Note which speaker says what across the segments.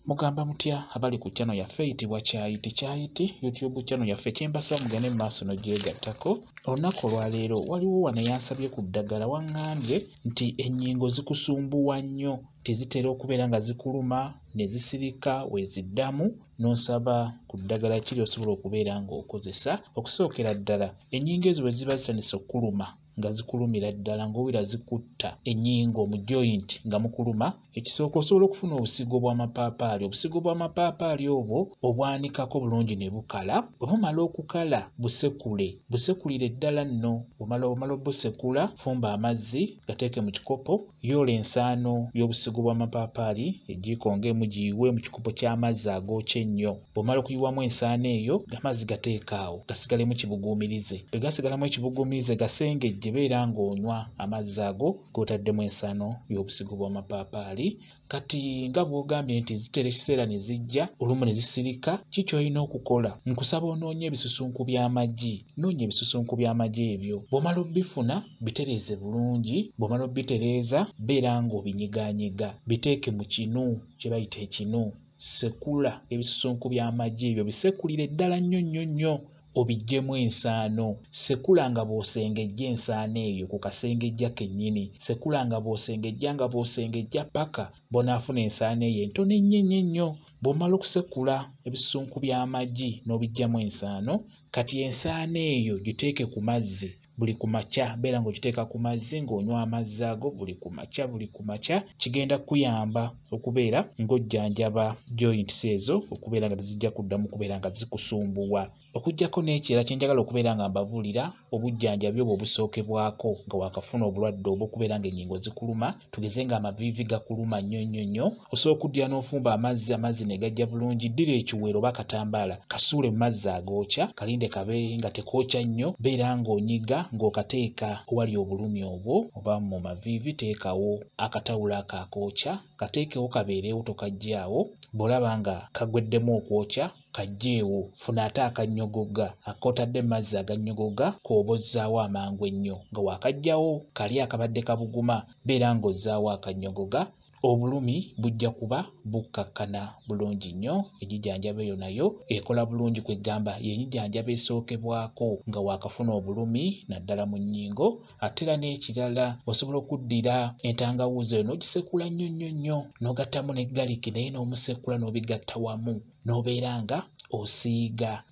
Speaker 1: Mugamba mutya abali ku channel yaffe eyitibwa Kyayiti YouTube channel yaffe kyembasaba mugende mu maaso n'ogyegattako. Olunaku olwaleero waliwo wano yansabye ku ddagala waŋŋambye nti ennyingo zikusumbuwa nnyo, tezitera okubeera nga zikuluma ne zisirika weziddamu n'onsaba ku ddagala kiri osobola okubeera ng'okozesa. Okusookera ddala ennyingo ezo bwe ziba zitandise okuluma nga zikulumira ddala ng'owira zikutta ennyingo mu joint nga mukuluma, ekisooka osobola okufuna obusigo bw'amapaapaali. Obusigo bw'amapaapaali obwo obwanikako bulungi ne bukala. Bwe bumala okukala busekulire ddala nno. Bw'omala obusekula fumba amazzi gateeke mu kikopo, yoola ensaano y'obusigo bw'amapaapaali egiiko ng'emu giyiwe mu kikopo ky'amazzi agookye ennyo. Bw'omala okuyiwamu ensaano eyo amazzi gateeka awo gasigalemu kibuguumirize. Bwe gasigalamu ekibuguumirize gasengejje beera ng'onywa amazzi ago g'otaddemu ensaano y'obusigo bw'amapaapaali. Kati nga bw'ogambye nti zitera ekiseera ne zijja olumu ne zisirika, ki ky'olina okukola? Nkusaba onoonye ebisusunku by'amagi. Noonya ebisusunku by'amagi ebyo. Bw'omala obbifuna bitereeze bulungi. Bw'omala obbitereeza beera ng'obinyigaanyiga, biteeke mu kinu kye bayita ekinu. Sekula ebisusunku by'amagi ebyo, bisekulire ddala nnyo obiggyemu ensaano. Sekula nga bw'osengejja ensaano eyo ku kasengejja kennyini. Sekula nga bw'osengejja paka bw'onaafuna ensaano eyo entono ennyo. Bw'omala okusekula ebisusunku by'amagi n'obiggyamu ensaano, kati ensaano eyo giteeke ku mazzi buli ku makya. Beera ng'ogiteeka ku mazzi ng'onywa amazzi ago buli ku makya. Kigenda kuyamba okubeera ng'ojjanjaba joints ezo okubeera nga tezijja kuddamu kubeera nga zikusumbuwa. Okuggyako n'ekirala kye njagala okubeera nga mbabuulira, obujjanjabi obwo obusookebwako nga waakafuna obulwadde obw'okubeera ng'ennyingo zikuluma, tugeze ng'amaviivi gakuluma nnyo. Osobola okuddira n'ofumba amazzi ne gajja bulungi. Ddira ekiwero oba akatambaala kasuule mu mazzi agookya, kalinde kabe nga tekookya nnyo. Beera ng'onyiga ng'okateeka owali obulumi obwo oba mu maviivi. Teekawo akatawulo ako akookya, kateekewo kabeerewo tokaggyaawo. Bw'olaba nga kagweddemu okwokya kaggyeewo. Funa ate akannyogoga ak'otadde mu mazzi agannyogoga k'obozzaawo amangu ennyo. Nga waakaggyawo kali akabadde kabuguma beera ng'ozzaawo akannyogoga, obulumi bujja kuba bukkakkana bulungi nnyo. Ejijjanjaba eyo nayo ekola bulungi, kwegamba y'enjjanjaba esookebwako nga waakafuna obulumi naddala mu nnyingo. Ate era n'ekirala osobola okuddira entangawuuzi eyo n'ogisekula nnyo n'ogattamu ne galiki naye n'omusekula n'obigatta wamu n'obeera nga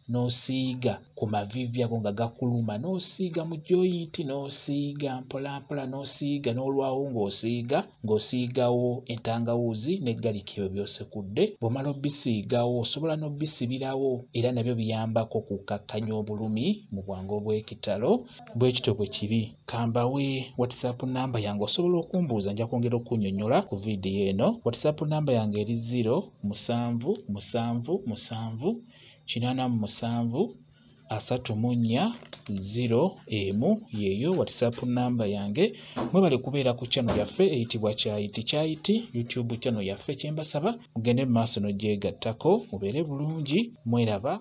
Speaker 1: n'osiiga ku maviivi ago nga gakuluma, n'osiiga mu joint, n'osiiga mpolampola, n'osiiga n'olwawo ng'osiigawo entangawuuzi ne galiki ebyo by'osekudde. Bw'omala obbisiigawo osobola n'obbisibirawo, era nabyo biyambako kukkakkanya obulumi mu bwangu obw'ekitalo. Bwe kityo bwe kiri. Kambawe WhatsApp namba yange, osobola okumbuuza, nja kwongera okunnyonnyola ku viidiyo eno. WhatsApp namba yange eri 0778734 yeeyo WhatsApp namba yange. Mwebale kubeera ku channel yaffe eyitibwa Kyayiti YouTube channel yaffe. Kyembasaba mugende mu maaso n'ogyegattako, mubeere bulungi, mweraba.